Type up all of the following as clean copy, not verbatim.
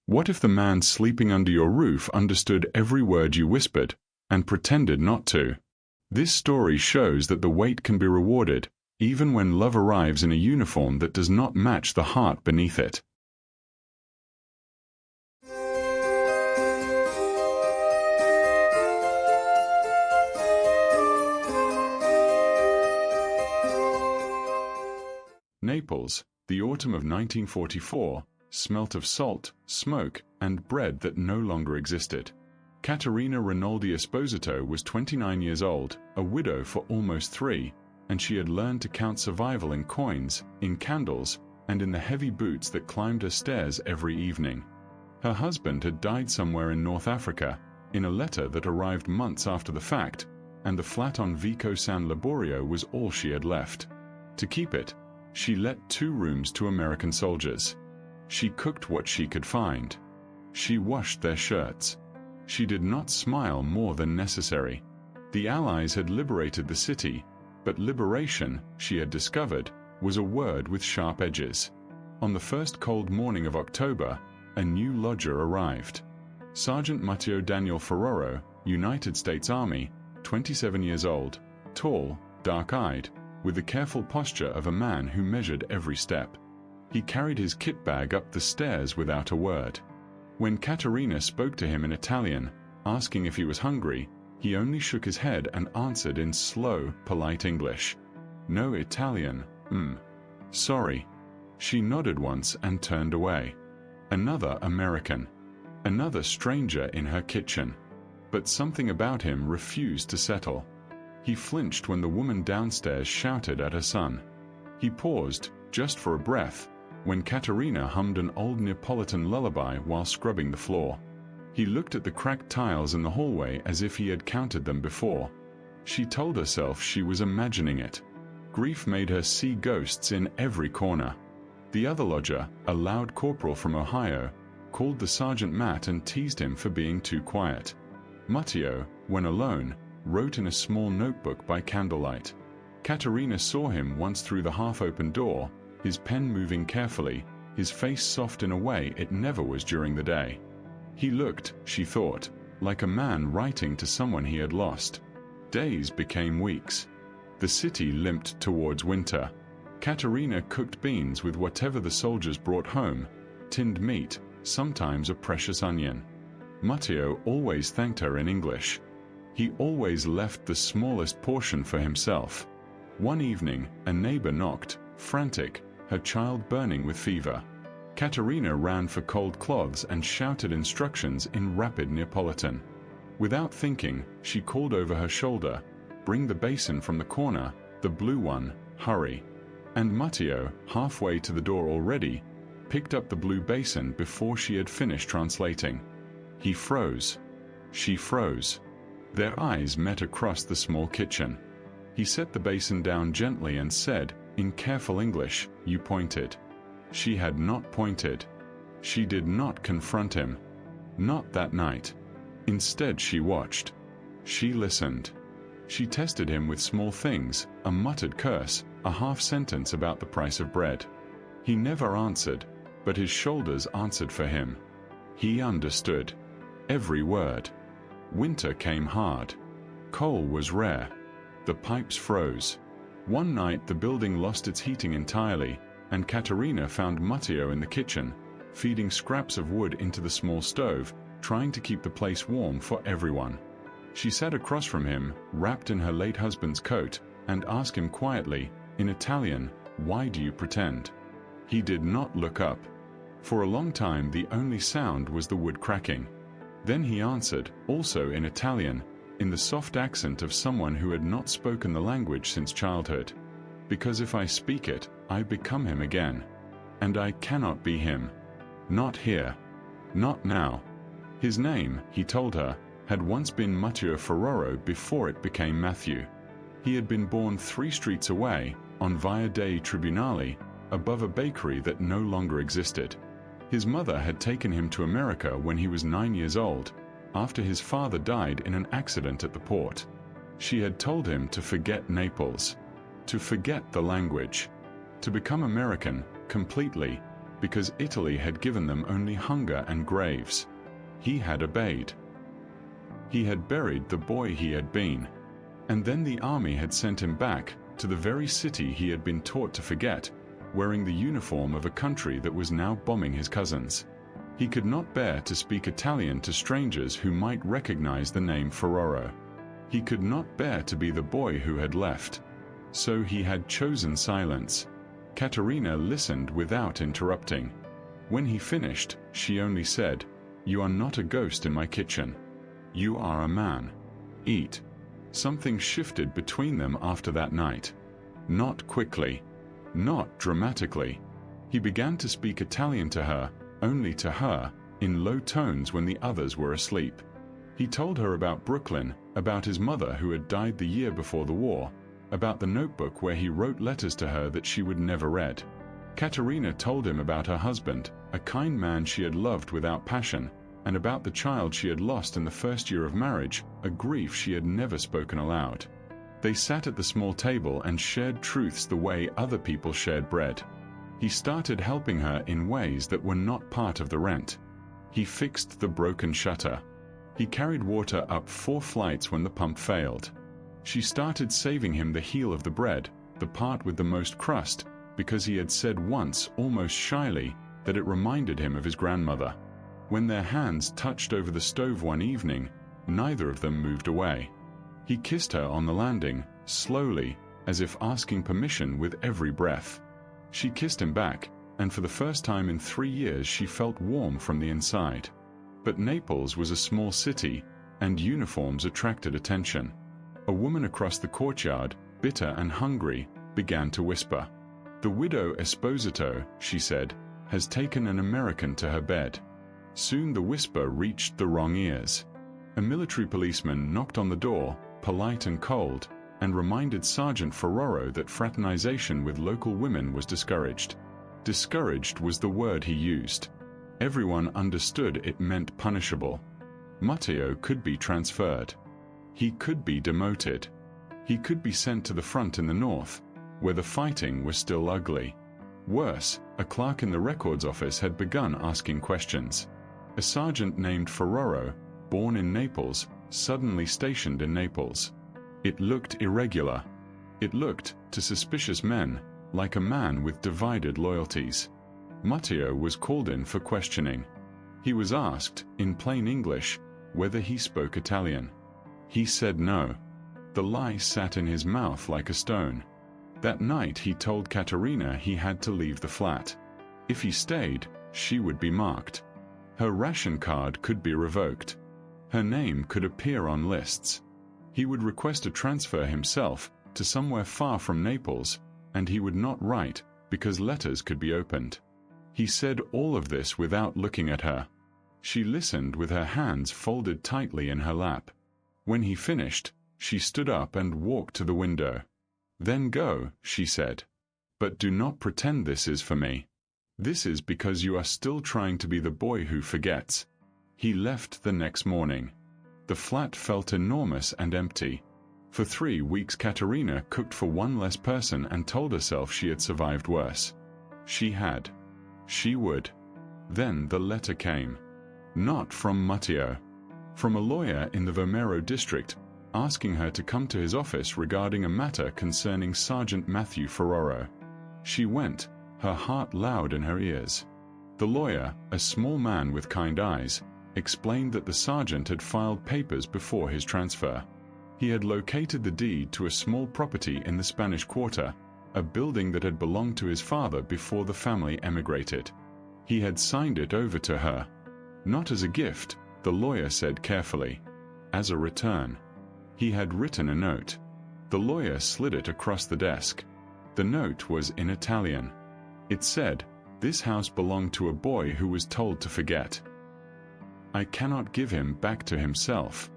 What if the man sleeping under your roof understood every word you whispered, and pretended not to? This story shows that the wait can be rewarded, even when love arrives in a uniform that does not match the heart beneath it. Naples, the autumn of 1944, smelt of salt, smoke, and bread that no longer existed. Caterina Rinaldi Esposito was 29 years old, a widow for almost 3, and she had learned to count survival in coins, in candles, and in the heavy boots that climbed her stairs every evening. Her husband had died somewhere in North Africa, in a letter that arrived months after the fact, and the flat on Vico San Liborio was all she had left. To keep it, she let 2 rooms to American soldiers. She cooked what she could find. She washed their shirts. She did not smile more than necessary. The Allies had liberated the city, but liberation, she had discovered, was a word with sharp edges. On the first cold morning of October, a new lodger arrived. Sergeant Matteo Daniel Ferraro, United States Army, 27 years old, tall, dark-eyed, with the careful posture of a man who measured every step. He carried his kit bag up the stairs without a word. When Caterina spoke to him in Italian, asking if he was hungry, he only shook his head and answered in slow, polite English. "No Italian, sorry." She nodded once and turned away. Another American. Another stranger in her kitchen. But something about him refused to settle. He flinched when the woman downstairs shouted at her son. He paused, just for a breath, when Caterina hummed an old Neapolitan lullaby while scrubbing the floor. He looked at the cracked tiles in the hallway as if he had counted them before. She told herself she was imagining it. Grief made her see ghosts in every corner. The other lodger, a loud corporal from Ohio, called the Sergeant Matt and teased him for being too quiet. Matteo, when alone, wrote in a small notebook by candlelight. Caterina saw him once through the half-open door, his pen moving carefully, his face soft in a way it never was during the day. He looked, she thought, like a man writing to someone he had lost. Days became weeks. The city limped towards winter. Caterina cooked beans with whatever the soldiers brought home, tinned meat, sometimes a precious onion. Matteo always thanked her in English. He always left the smallest portion for himself. One evening, a neighbor knocked, frantic, her child burning with fever. Caterina ran for cold cloths and shouted instructions in rapid Neapolitan. Without thinking, she called over her shoulder, "Bring the basin from the corner, the blue one, hurry." And Matteo, halfway to the door already, picked up the blue basin before she had finished translating. He froze. She froze. Their eyes met across the small kitchen. He set the basin down gently and said, in careful English, "You pointed." She had not pointed. She did not confront him. Not that night. Instead, she watched. She listened. She tested him with small things, a muttered curse, a half-sentence about the price of bread. He never answered, but his shoulders answered for him. He understood. Every word. Winter came hard. Coal was rare. The pipes froze. One night the building lost its heating entirely, and Caterina found Matteo in the kitchen, feeding scraps of wood into the small stove, trying to keep the place warm for everyone. She sat across from him, wrapped in her late husband's coat, and asked him quietly, in Italian, "Why do you pretend?" He did not look up. For a long time the only sound was the wood cracking. Then he answered, also in Italian, in the soft accent of someone who had not spoken the language since childhood. "Because if I speak it, I become him again. And I cannot be him. Not here. Not now." His name, he told her, had once been Matteo Ferraro before it became Matthew. He had been born 3 streets away, on Via dei Tribunali, above a bakery that no longer existed. His mother had taken him to America when he was 9 years old, after his father died in an accident at the port. She had told him to forget Naples, to forget the language, to become American, completely, because Italy had given them only hunger and graves. He had obeyed. He had buried the boy he had been. And then the army had sent him back to the very city he had been taught to forget, wearing the uniform of a country that was now bombing his cousins. He could not bear to speak Italian to strangers who might recognize the name Ferraro. He could not bear to be the boy who had left. So he had chosen silence. Caterina listened without interrupting. When he finished, she only said, "You are not a ghost in my kitchen. You are a man. Eat." Something shifted between them after that night. Not quickly. Not dramatically. He began to speak Italian to her, only to her, in low tones when the others were asleep. He told her about Brooklyn, about his mother who had died the year before the war, about the notebook where he wrote letters to her that she would never read. Caterina told him about her husband, a kind man she had loved without passion, and about the child she had lost in the first year of marriage, a grief she had never spoken aloud. They sat at the small table and shared truths the way other people shared bread. He started helping her in ways that were not part of the rent. He fixed the broken shutter. He carried water up 4 flights when the pump failed. She started saving him the heel of the bread, the part with the most crust, because he had said once, almost shyly, that it reminded him of his grandmother. When their hands touched over the stove one evening, neither of them moved away. He kissed her on the landing, slowly, as if asking permission with every breath. She kissed him back, and for the first time in 3 years she felt warm from the inside. But Naples was a small city, and uniforms attracted attention. A woman across the courtyard, bitter and hungry, began to whisper. "The widow Esposito," she said, "has taken an American to her bed." Soon the whisper reached the wrong ears. A military policeman knocked on the door, polite and cold, and reminded Sergeant Ferraro that fraternization with local women was discouraged. Discouraged was the word he used. Everyone understood it meant punishable. Matteo could be transferred. He could be demoted. He could be sent to the front in the north, where the fighting was still ugly. Worse, a clerk in the records office had begun asking questions. A sergeant named Ferraro, born in Naples, suddenly stationed in Naples. It looked irregular. It looked, to suspicious men, like a man with divided loyalties. Matteo was called in for questioning. He was asked, in plain English, whether he spoke Italian. He said no. The lie sat in his mouth like a stone. That night he told Caterina he had to leave the flat. If he stayed, she would be marked. Her ration card could be revoked. Her name could appear on lists. He would request a transfer himself to somewhere far from Naples, and he would not write because letters could be opened. He said all of this without looking at her. She listened with her hands folded tightly in her lap. When he finished, she stood up and walked to the window. "Then go," she said. "But do not pretend this is for me. This is because you are still trying to be the boy who forgets." He left the next morning. The flat felt enormous and empty. For 3 weeks Caterina cooked for one less person and told herself she had survived worse. She had. She would. Then the letter came. Not from Matteo. From a lawyer in the Vomero district, asking her to come to his office regarding a matter concerning Sergeant Matthew Ferraro. She went, her heart loud in her ears. The lawyer, a small man with kind eyes, explained that the sergeant had filed papers before his transfer. He had located the deed to a small property in the Spanish Quarter, a building that had belonged to his father before the family emigrated. He had signed it over to her. Not as a gift, the lawyer said carefully. As a return. He had written a note. The lawyer slid it across the desk. The note was in Italian. It said, "This house belonged to a boy who was told to forget. I cannot give him back to himself,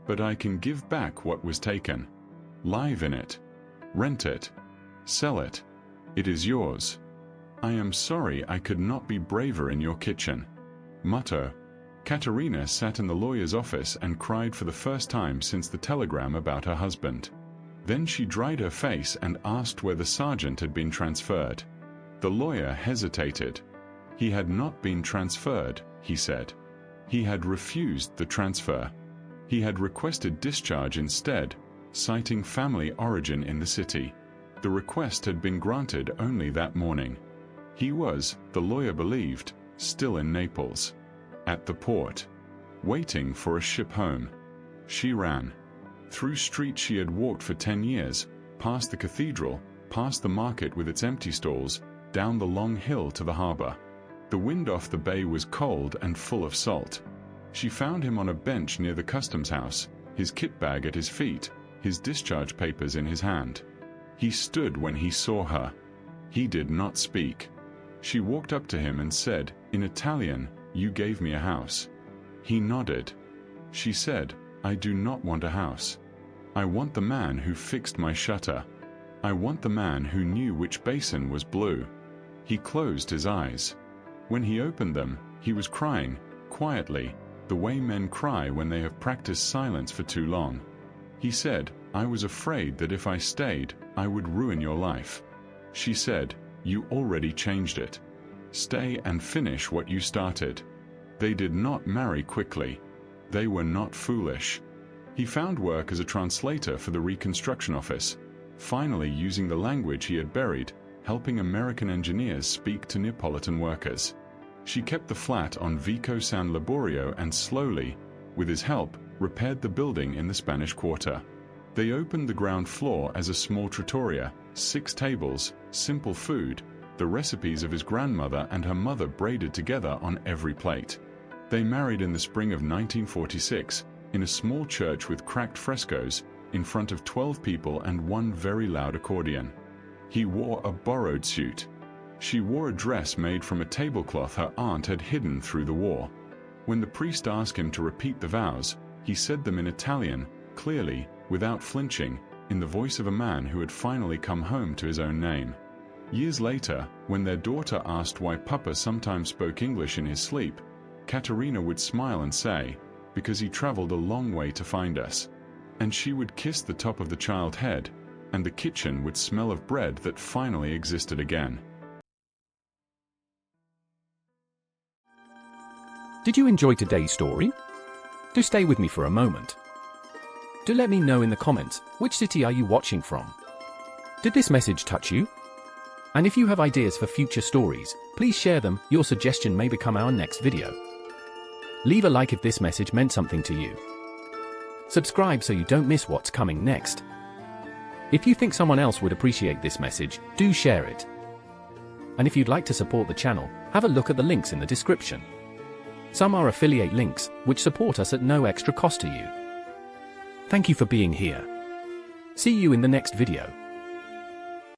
but I can give back what was taken. Live in it. Rent it. Sell it. It is yours. I am sorry I could not be braver in your kitchen. Motto." Caterina sat in the lawyer's office and cried for the first time since the telegram about her husband. Then she dried her face and asked where the sergeant had been transferred. The lawyer hesitated. He had not been transferred, he said. He had refused the transfer. He had requested discharge instead, citing family origin in the city. The request had been granted only that morning. He was, the lawyer believed, still in Naples, at the port, waiting for a ship home. She ran. Through streets she had walked for 10 years, past the cathedral, past the market with its empty stalls, down the long hill to the harbor. The wind off the bay was cold and full of salt. She found him on a bench near the customs house, his kit bag at his feet, his discharge papers in his hand. He stood when he saw her. He did not speak. She walked up to him and said, in Italian, "You gave me a house." He nodded. She said, "I do not want a house. I want the man who fixed my shutter. I want the man who knew which basin was blue." He closed his eyes. When he opened them, he was crying, quietly, the way men cry when they have practiced silence for too long. He said, "I was afraid that if I stayed, I would ruin your life." She said, "You already changed it. Stay and finish what you started." They did not marry quickly. They were not foolish. He found work as a translator for the Reconstruction Office, finally using the language he had buried, helping American engineers speak to Neapolitan workers. She kept the flat on Vico San Liborio and slowly, with his help, repaired the building in the Spanish Quarter. They opened the ground floor as a small trattoria, 6 tables, simple food, the recipes of his grandmother and her mother braided together on every plate. They married in the spring of 1946, in a small church with cracked frescoes, in front of 12 people and one very loud accordion. He wore a borrowed suit. She wore a dress made from a tablecloth her aunt had hidden through the war. When the priest asked him to repeat the vows, he said them in Italian, clearly, without flinching, in the voice of a man who had finally come home to his own name. Years later, when their daughter asked why Papa sometimes spoke English in his sleep, Caterina would smile and say, "Because he traveled a long way to find us." And she would kiss the top of the child's head, and the kitchen would smell of bread that finally existed again. Did you enjoy today's story? Do stay with me for a moment. Do let me know in the comments, which city are you watching from? Did this message touch you? And if you have ideas for future stories, please share them. Your suggestion may become our next video. Leave a like if this message meant something to you. Subscribe so you don't miss what's coming next. If you think someone else would appreciate this message, do share it. And if you'd like to support the channel, have a look at the links in the description. Some are affiliate links, which support us at no extra cost to you. Thank you for being here. See you in the next video.